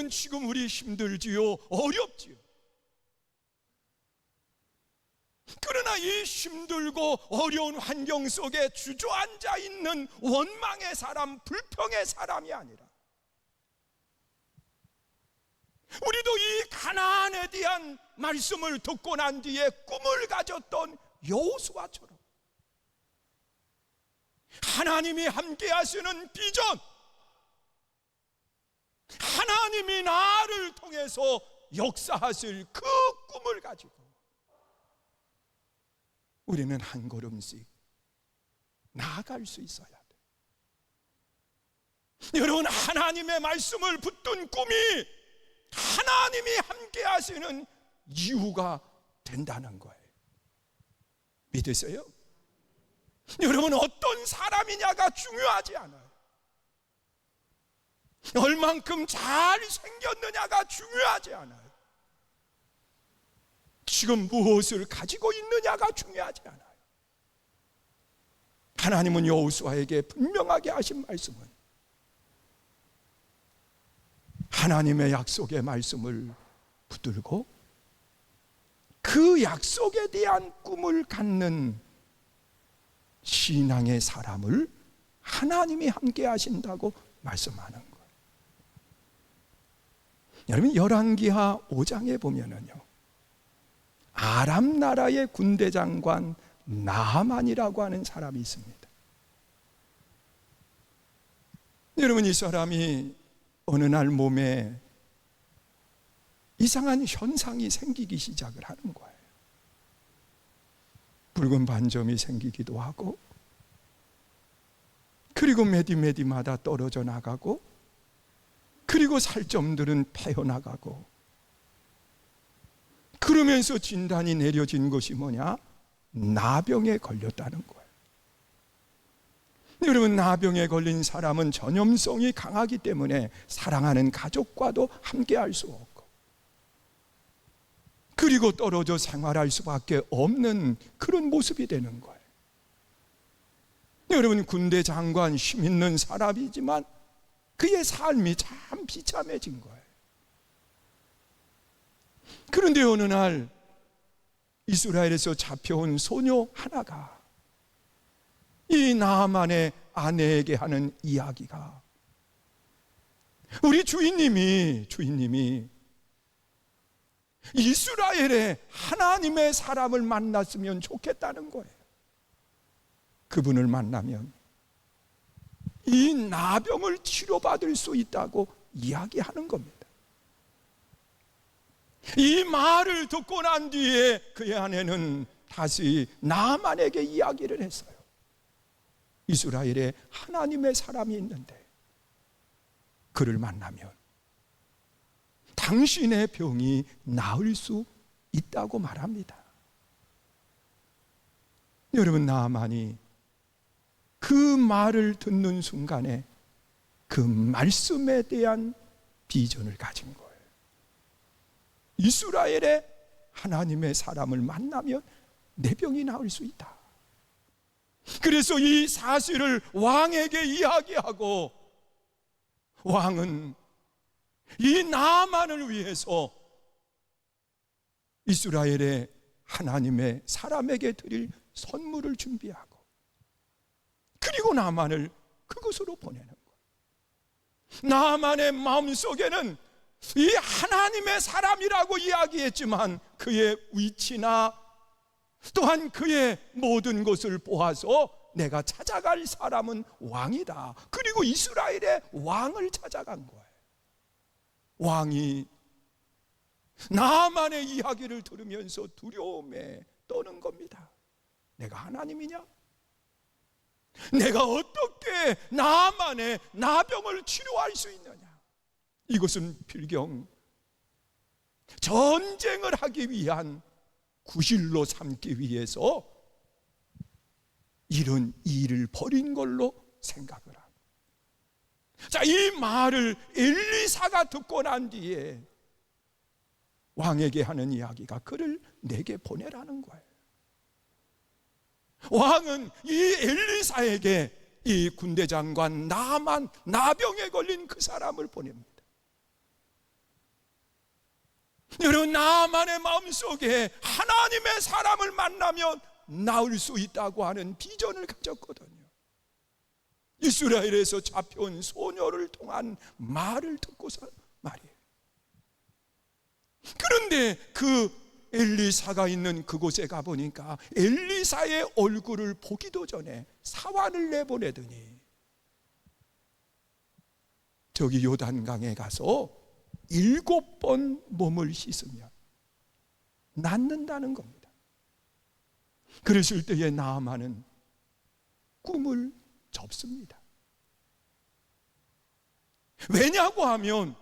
여러분, 지금 우리 힘들지요? 어렵지요? 그러나 이 힘들고 어려운 환경 속에 주저앉아 있는 원망의 사람, 불평의 사람이 아니라 우리도 이 가나안에 대한 말씀을 듣고 난 뒤에 꿈을 가졌던 여호수아처럼 하나님이 함께 하시는 비전, 하나님이 나를 통해서 역사하실 그 꿈을 가지고 우리는 한 걸음씩 나아갈 수 있어야 돼. 여러분, 하나님의 말씀을 붙든 꿈이 하나님이 함께 하시는 이유가 된다는 거예요. 믿으세요? 여러분, 어떤 사람이냐가 중요하지 않아요. 얼만큼 잘 생겼느냐가 중요하지 않아요. 지금 무엇을 가지고 있느냐가 중요하지 않아요. 하나님은 여호수아에게 분명하게 하신 말씀은 하나님의 약속의 말씀을 붙들고 그 약속에 대한 꿈을 갖는 신앙의 사람을 하나님이 함께 하신다고 말씀하는 거예요. 여러분, 열왕기하 5장에 보면은요, 아람 나라의 군대 장관 나하만이라고 하는 사람이 있습니다. 여러분, 이 사람이 어느 날 몸에 이상한 현상이 생기기 시작을 하는 거예요. 붉은 반점이 생기기도 하고, 그리고 메디메디마다 떨어져 나가고, 그리고 살점들은 패여나가고, 그러면서 진단이 내려진 것이 뭐냐? 나병에 걸렸다는 거예요. 여러분, 나병에 걸린 사람은 전염성이 강하기 때문에 사랑하는 가족과도 함께 할 수 없고, 그리고 떨어져 생활할 수밖에 없는 그런 모습이 되는 거예요. 여러분, 군대 장관, 힘 있는 사람이지만 그의 삶이 참 비참해진 거예요. 그런데 어느 날 이스라엘에서 잡혀온 소녀 하나가 이 나하만의 아내에게 하는 이야기가, 우리 주인님이 이스라엘에 하나님의 사람을 만났으면 좋겠다는 거예요. 그분을 만나면 이 나병을 치료받을 수 있다고 이야기하는 겁니다. 이 말을 듣고 난 뒤에 그의 아내는 다시 나하만에게 이야기를 했어요. 이스라엘에 하나님의 사람이 있는데 그를 만나면 당신의 병이 나을 수 있다고 말합니다. 여러분, 나하만이 그 말을 듣는 순간에 그 말씀에 대한 비전을 가진 거예요. 이스라엘에 하나님의 사람을 만나면 내 병이 나을 수 있다. 그래서 이 사실을 왕에게 이야기하고, 왕은 이 나하만을 위해서 이스라엘의 하나님의 사람에게 드릴 선물을 준비하고, 그리고 나하만을 그곳으로 보내는 거예요. 나하만의 마음속에는 이 하나님의 사람이라고 이야기했지만 그의 위치나 또한 그의 모든 것을 보아서 내가 찾아갈 사람은 왕이다. 그리고 이스라엘의 왕을 찾아간 거예요. 왕이 나하만의 이야기를 들으면서 두려움에 떠는 겁니다. 내가 하나님이냐? 내가 어떻게 나하만의 나병을 치료할 수 있느냐? 이것은 필경 전쟁을 하기 위한 구실로 삼기 위해서 이런 일을 벌인 걸로 생각을 합니다. 자, 이 말을 엘리사가 듣고 난 뒤에 왕에게 하는 이야기가 그를 내게 보내라는 거예요. 왕은 이 엘리사에게 이 군대 장관 나하만, 나병에 걸린 그 사람을 보냅니다. 여러분, 나만의 마음속에 하나님의 사람을 만나면 나을 수 있다고 하는 비전을 가졌거든요. 이스라엘에서 잡혀온 소녀를 통한 말을 듣고서 말이에요. 그런데 그 엘리사가 있는 그곳에 가보니까 엘리사의 얼굴을 보기도 전에 사환을 내보내더니 저기 요단강에 가서 7번 몸을 씻으면 낫는다는 겁니다. 그랬을 때에 나아만은 꿈을 접습니다. 왜냐고 하면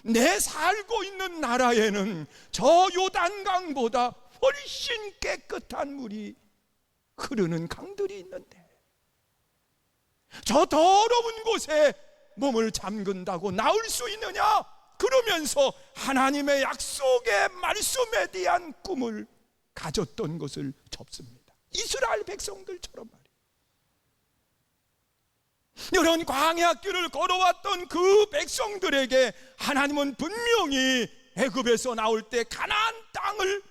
내 살고 있는 나라에는 저 요단강보다 훨씬 깨끗한 물이 흐르는 강들이 있는데 저 더러운 곳에 몸을 잠근다고 나을 수 있느냐? 그러면서 하나님의 약속의 말씀에 대한 꿈을 가졌던 것을 접습니다. 이스라엘 백성들처럼 말이에요. 여러분, 광야길을 걸어왔던 그 백성들에게 하나님은 분명히 애굽에서 나올 때 가나안 땅을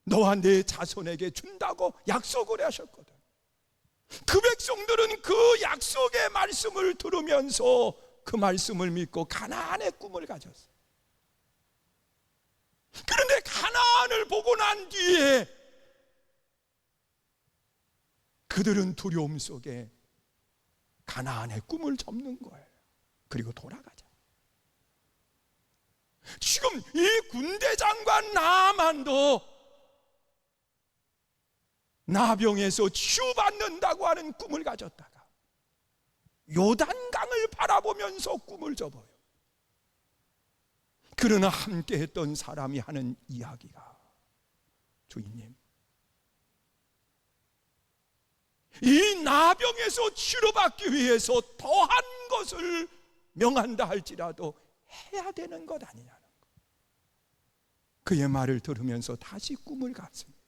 너와 네 자손에게 준다고 약속을 하셨거든. 그 백성들은 그 약속의 말씀을 들으면서 그 말씀을 믿고 가나안의 꿈을 가졌어요. 그런데 가나안을 보고 난 뒤에 그들은 두려움 속에 가나안의 꿈을 접는 거예요. 그리고 돌아가자. 지금 이 군대장관 나만도 나병에서 치유받는다고 하는 꿈을 가졌다가 요단강을 바라보면서 꿈을 접어요. 그러나 함께 했던 사람이 하는 이야기가, 주인님, 이 나병에서 치료받기 위해서 더한 것을 명한다 할지라도 해야 되는 것 아니냐는 것. 그의 말을 들으면서 다시 꿈을 갔습니다.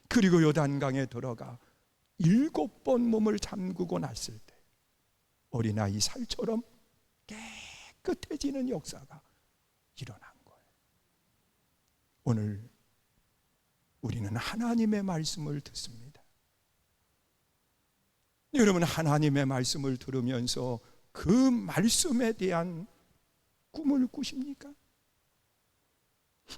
그리고 요단강에 들어가 7번 몸을 잠그고 났을 때 어린아이 살처럼 깨끗해지는 역사가 일어난 거예요. 오늘 우리는 하나님의 말씀을 듣습니다. 여러분, 하나님의 말씀을 들으면서 그 말씀에 대한 꿈을 꾸십니까?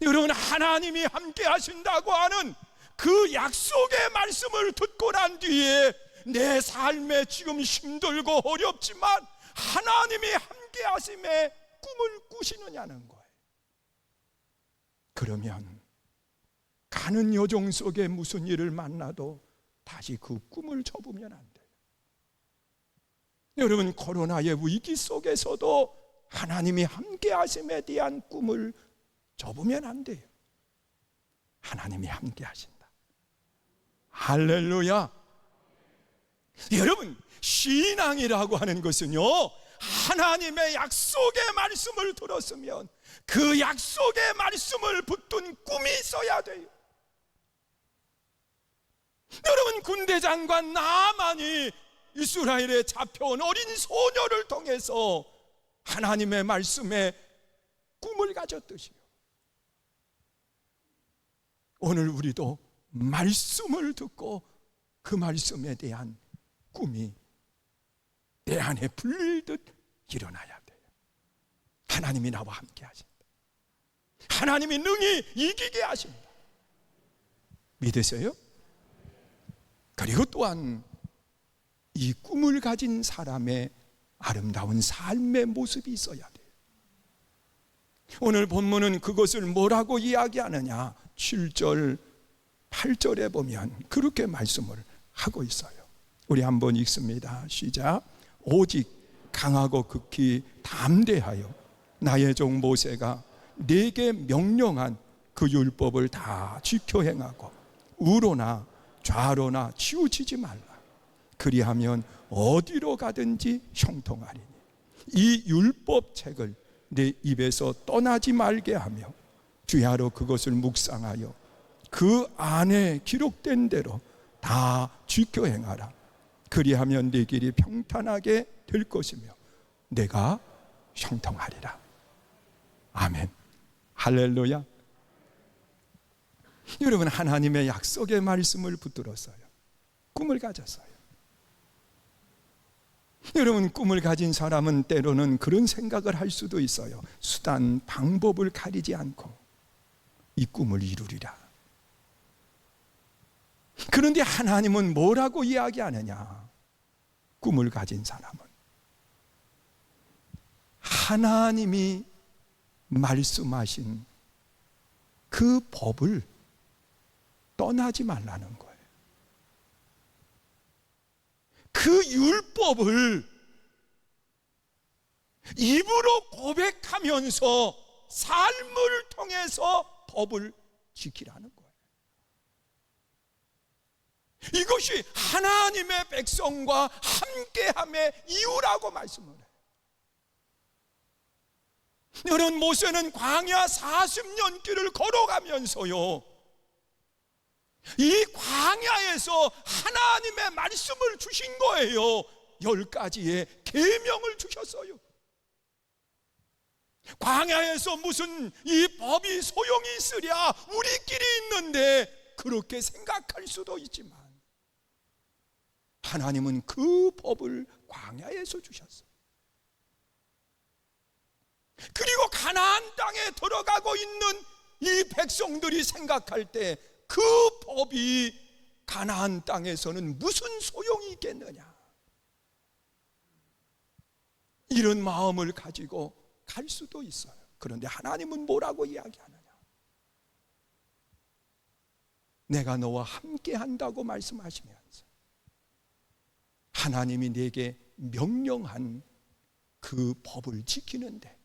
여러분, 하나님이 함께 하신다고 하는 그 약속의 말씀을 듣고 난 뒤에 내 삶에 지금 힘들고 어렵지만 하나님이 함께 하심에 꿈을 꾸시느냐는 거예요. 그러면 가는 여정 속에 무슨 일을 만나도 다시 그 꿈을 접으면 안 돼요. 여러분, 코로나의 위기 속에서도 하나님이 함께 하심에 대한 꿈을 접으면 안 돼요. 하나님이 함께 하신다. 할렐루야. 여러분, 신앙이라고 하는 것은요, 하나님의 약속의 말씀을 들었으면 그 약속의 말씀을 붙든 꿈이 있어야 돼요. 여러분, 군대장관 나아만이 이스라엘에 잡혀온 어린 소녀를 통해서 하나님의 말씀에 꿈을 가졌듯이요, 오늘 우리도 말씀을 듣고 그 말씀에 대한 꿈이 내 안에 불릴듯 일어나야 돼요. 하나님이 나와 함께 하신다. 하나님이 능히 이기게 하신다. 믿으세요? 그리고 또한 이 꿈을 가진 사람의 아름다운 삶의 모습이 있어야 돼요. 오늘 본문은 그것을 뭐라고 이야기하느냐? 7절, 8절에 보면 그렇게 말씀을 하고 있어요. 우리 한번 읽습니다. 시작. 오직 강하고 극히 담대하여 나의 종 모세가 내게 명령한 그 율법을 다 지켜 행하고 우로나 좌로나 치우치지 말라. 그리하면 어디로 가든지 형통하리니 이 율법책을 내 입에서 떠나지 말게 하며 주야로 그것을 묵상하여 그 안에 기록된 대로 다 지켜 행하라. 그리하면 네 길이 평탄하게 될 것이며 내가 형통하리라. 아멘. 할렐루야. 여러분, 하나님의 약속의 말씀을 붙들었어요. 꿈을 가졌어요. 여러분, 꿈을 가진 사람은 때로는 그런 생각을 할 수도 있어요. 수단, 방법을 가리지 않고 이 꿈을 이루리라. 그런데 하나님은 뭐라고 이야기하느냐? 꿈을 가진 사람은 하나님이 말씀하신 그 법을 떠나지 말라는 거예요. 그 율법을 입으로 고백하면서 삶을 통해서 법을 지키라는 거예요. 이것이 하나님의 백성과 함께함의 이유라고 말씀을 해요. 여러분, 모세는 광야 40년 길을 걸어가면서요, 이 광야에서 하나님의 말씀을 주신 거예요. 10가지의 계명을 주셨어요. 광야에서 무슨 이 법이 소용이 있으랴, 우리끼리 있는데 그렇게 생각할 수도 있지만 하나님은 그 법을 광야에서 주셨어요. 그리고 가나안 땅에 들어가고 있는 이 백성들이 생각할 때 그 법이 가나안 땅에서는 무슨 소용이 있겠느냐, 이런 마음을 가지고 갈 수도 있어요. 그런데 하나님은 뭐라고 이야기하느냐? 내가 너와 함께 한다고 말씀하시면서 하나님이 내게 명령한 그 법을 지키는데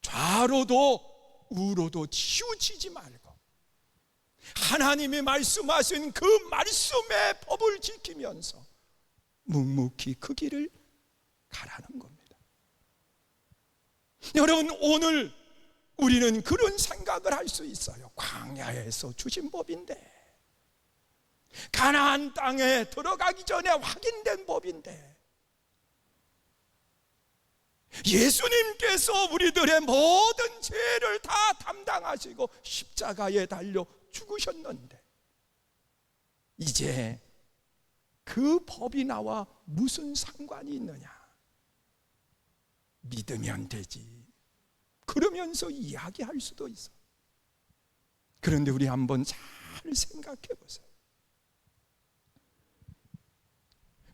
좌로도 우로도 치우치지 말고 하나님이 말씀하신 그 말씀의 법을 지키면서 묵묵히 그 길을 가라는 겁니다. 여러분, 오늘 우리는 그런 생각을 할 수 있어요. 광야에서 주신 법인데, 가나안 땅에 들어가기 전에 확인된 법인데, 예수님께서 우리들의 모든 죄를 다 담당하시고 십자가에 달려 죽으셨는데 이제 그 법이 나와 무슨 상관이 있느냐? 믿으면 되지, 그러면서 이야기할 수도 있어. 그런데 우리 한번 잘 생각해 보세요.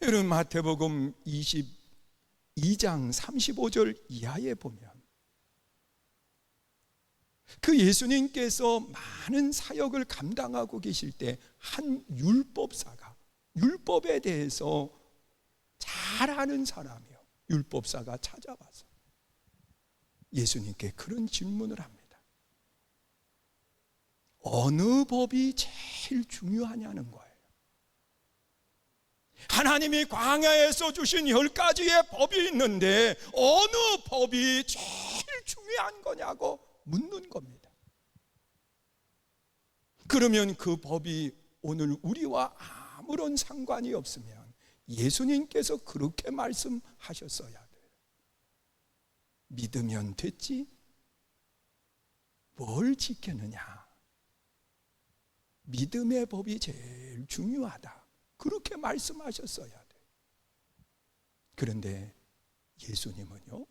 여러분, 마태복음 22장 35절 이하에 보면 그 예수님께서 많은 사역을 감당하고 계실 때 한 율법사가, 율법에 대해서 잘 아는 사람이요, 율법사가 찾아와서 예수님께 그런 질문을 합니다. 어느 법이 제일 중요하냐는 거예요. 하나님이 광야에서 주신 10가지의 법이 있는데 어느 법이 제일 중요한 거냐고 묻는 겁니다. 그러면 그 법이 오늘 우리와 아무런 상관이 없으면 예수님께서 그렇게 말씀하셨어야 돼요. 믿으면 됐지 뭘 지켰느냐? 믿음의 법이 제일 중요하다, 그렇게 말씀하셨어야 돼요. 그런데 예수님은요,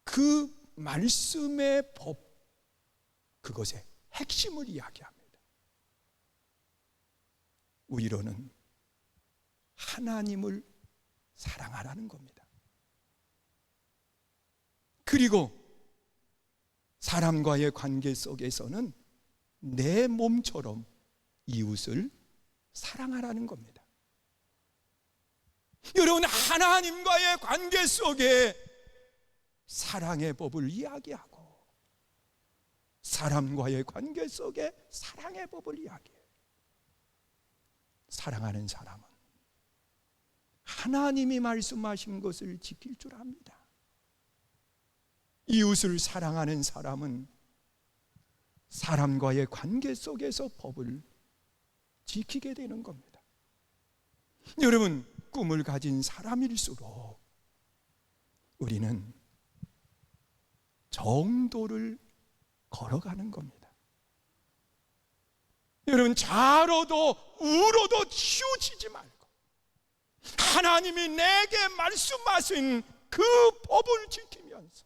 그 말씀의 법, 그것의 핵심을 이야기합니다. 위로는 하나님을 사랑하라는 겁니다. 그리고 사람과의 관계 속에서는 내 몸처럼 이웃을 사랑하라는 겁니다. 여러분, 하나님과의 관계 속에 사랑의 법을 이야기하고 사람과의 관계 속에 사랑의 법을 이야기해요. 사랑하는 사람은 하나님이 말씀하신 것을 지킬 줄 압니다. 이웃을 사랑하는 사람은 사람과의 관계 속에서 법을 지키게 되는 겁니다. 여러분, 꿈을 가진 사람일수록 우리는 정도를 걸어가는 겁니다. 여러분, 좌로도 우로도 치우치지 말고 하나님이 내게 말씀하신 그 법을 지키면서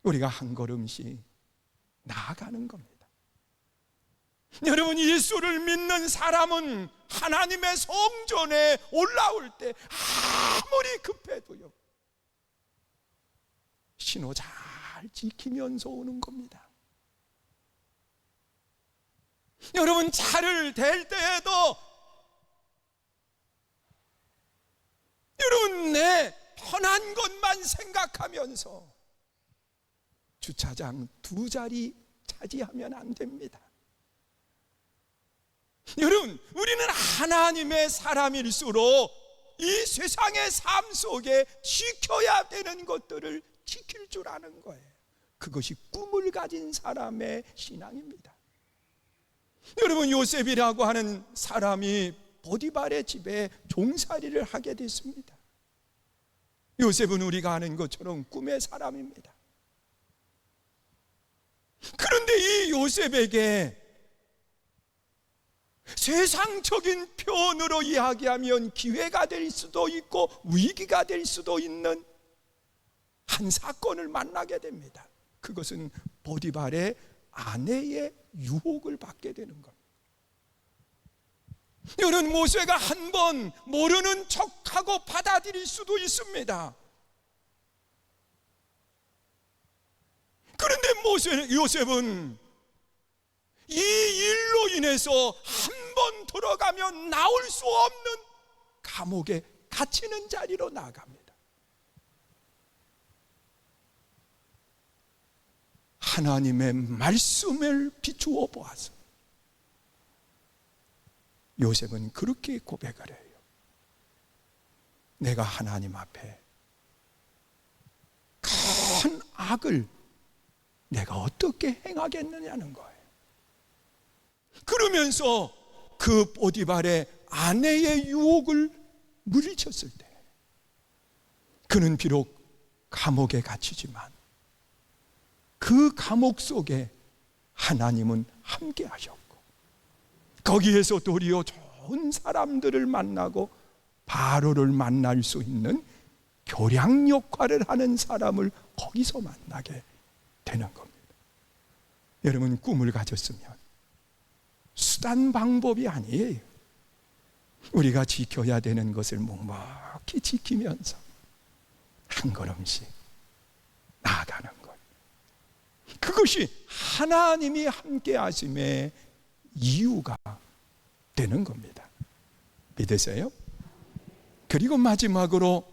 우리가 한 걸음씩 나아가는 겁니다. 여러분, 예수를 믿는 사람은 하나님의 성전에 올라올 때 아무리 급해도요, 신호 잘 지키면서 오는 겁니다. 여러분, 차를 댈 때에도 여러분, 내 편한 것만 생각하면서 주차장 2자리 차지하면 안 됩니다. 여러분, 우리는 하나님의 사람일수록 이 세상의 삶 속에 지켜야 되는 것들을 지킬 줄 아는 거예요. 그것이 꿈을 가진 사람의 신앙입니다. 여러분, 요셉이라고 하는 사람이 보디발의 집에 종살이를 하게 됐습니다. 요셉은 우리가 아는 것처럼 꿈의 사람입니다. 그런데 이 요셉에게 세상적인 표현으로 이야기하면 기회가 될 수도 있고 위기가 될 수도 있는 한 사건을 만나게 됩니다. 그것은 보디발의 아내의 유혹을 받게 되는 겁니다. 여러분, 모세가 한번 모르는 척하고 받아들일 수도 있습니다. 그런데 요셉은 이 일로 인해서 한 번 들어가면 나올 수 없는 감옥에 갇히는 자리로 나아갑니다. 하나님의 말씀을 비추어 보아서 요셉은 그렇게 고백을 해요. 내가 하나님 앞에 큰 악을 내가 어떻게 행하겠느냐는 거예요. 그러면서 그 보디발의 아내의 유혹을 물리쳤을 때 그는 비록 감옥에 갇히지만 그 감옥 속에 하나님은 함께 하셨고 거기에서 도리어 좋은 사람들을 만나고 바로를 만날 수 있는 교량 역할을 하는 사람을 거기서 만나게 되는 겁니다. 여러분, 꿈을 가졌으면 수단 방법이 아니에요. 우리가 지켜야 되는 것을 묵묵히 지키면서 한 걸음씩 나아가는 것, 그것이 하나님이 함께 하심의 이유가 되는 겁니다. 믿으세요? 그리고 마지막으로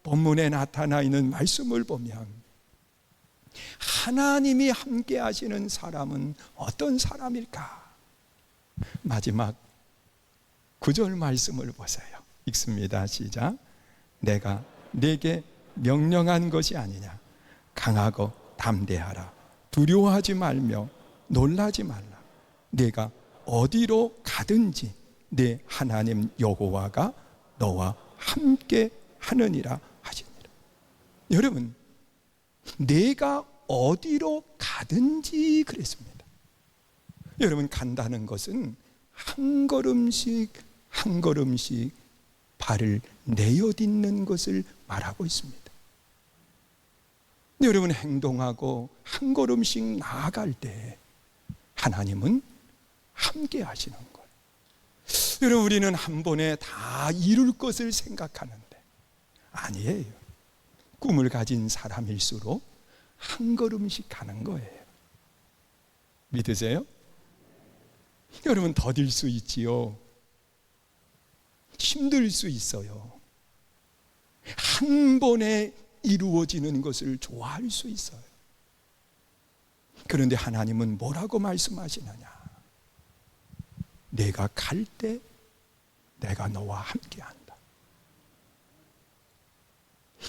본문에 나타나 있는 말씀을 보면 하나님이 함께 하시는 사람은 어떤 사람일까? 마지막 9절 말씀을 보세요. 읽습니다. 시작. 내가 네게 명령한 것이 아니냐. 강하고 담대하라. 두려워하지 말며 놀라지 말라. 네가 어디로 가든지 네 하나님 여호와가 너와 함께 하느니라 하시니라. 여러분, 내가 어디로 가든지 그랬습니다. 여러분, 간다는 것은 한 걸음씩 한 걸음씩 발을 내어딛는 것을 말하고 있습니다. 여러분, 행동하고 한 걸음씩 나아갈 때 하나님은 함께 하시는 거예요. 여러분, 우리는 한 번에 다 이룰 것을 생각하는데 아니에요. 꿈을 가진 사람일수록 한 걸음씩 가는 거예요. 믿으세요? 여러분, 더딜 수 있지요. 힘들 수 있어요. 한 번에 이루어지는 것을 좋아할 수 있어요. 그런데 하나님은 뭐라고 말씀하시느냐? 내가 갈 때 내가 너와 함께한다.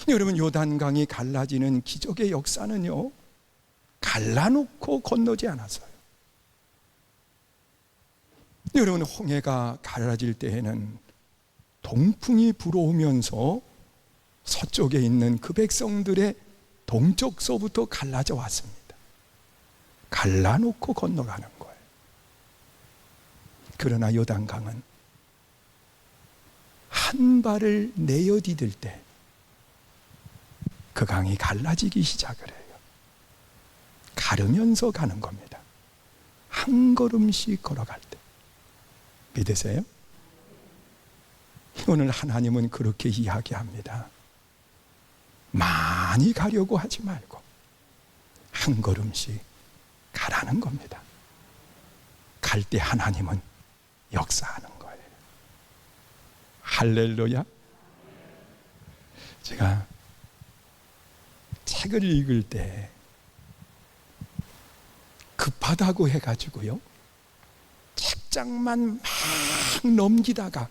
여러분, 요단강이 갈라지는 기적의 역사는요, 갈라놓고 건너지 않았어요. 여러분, 홍해가 갈라질 때에는 동풍이 불어오면서 서쪽에 있는 그 백성들의 동쪽서부터 갈라져 왔습니다. 갈라놓고 건너가는 거예요. 그러나 요단강은 한 발을 내어 디딜 때 그 강이 갈라지기 시작을 해요. 가르면서 가는 겁니다. 한 걸음씩 걸어갈 때. 믿으세요? 오늘 하나님은 그렇게 이야기합니다. 많이 가려고 하지 말고 한 걸음씩 가라는 겁니다. 갈 때 하나님은 역사하는 거예요. 할렐루야. 제가 책을 읽을 때 급하다고 해가지고요, 책장만 막 넘기다가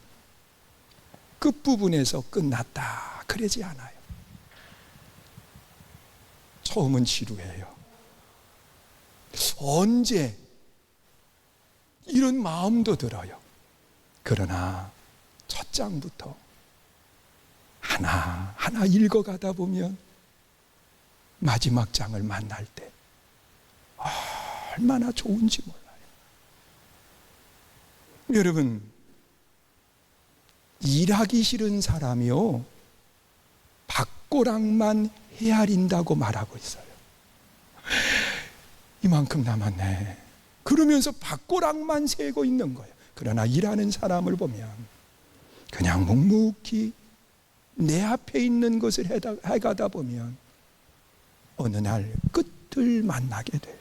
끝부분에서 끝났다 그러지 않아요. 처음은 지루해요. 언제 이런 마음도 들어요. 그러나 첫 장부터 하나하나 읽어가다 보면 마지막 장을 만날 때 얼마나 좋은지 몰라요. 여러분, 일하기 싫은 사람이요, 밭고랑만 헤아린다고 말하고 있어요. 이만큼 남았네. 그러면서 밭고랑만 세고 있는 거예요. 그러나 일하는 사람을 보면 그냥 묵묵히 내 앞에 있는 것을 해가다 보면 어느 날 끝을 만나게 돼요.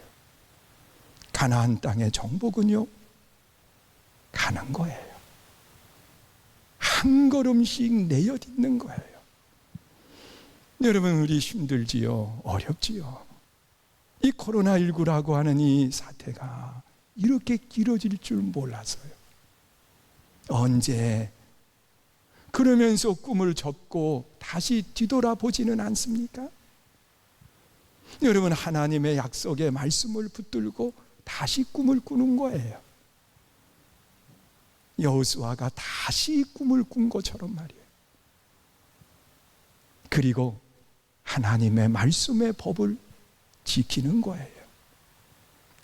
가나안 땅의 정복은요, 가는 거예요. 한 걸음씩 내어 딛는 거예요. 여러분, 우리 힘들지요? 어렵지요? 이 코로나19라고 하는 이 사태가 이렇게 길어질 줄 몰랐어요. 언제 그러면서 꿈을 접고 다시 뒤돌아보지는 않습니까? 여러분, 하나님의 약속의 말씀을 붙들고 다시 꿈을 꾸는 거예요. 여호수아가 다시 꿈을 꾼 것처럼 말이에요. 그리고 하나님의 말씀의 법을 지키는 거예요.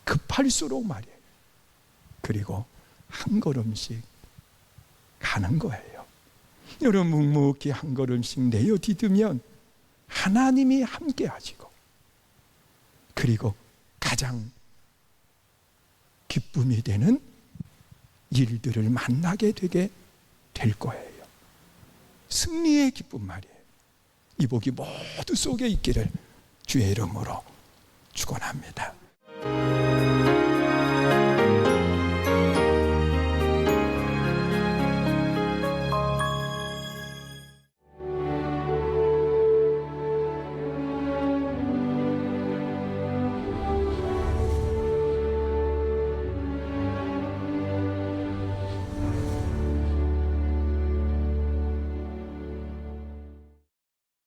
급할수록 말이에요. 그리고 한 걸음씩 가는 거예요. 여러분, 묵묵히 한 걸음씩 내어 디디면 하나님이 함께 하시고, 그리고 가장 기쁨이 되는 일들을 만나게 되게 될 거예요. 승리의 기쁨 말이에요. 이 복이 모두 속에 있기를 주의 이름으로 축원합니다.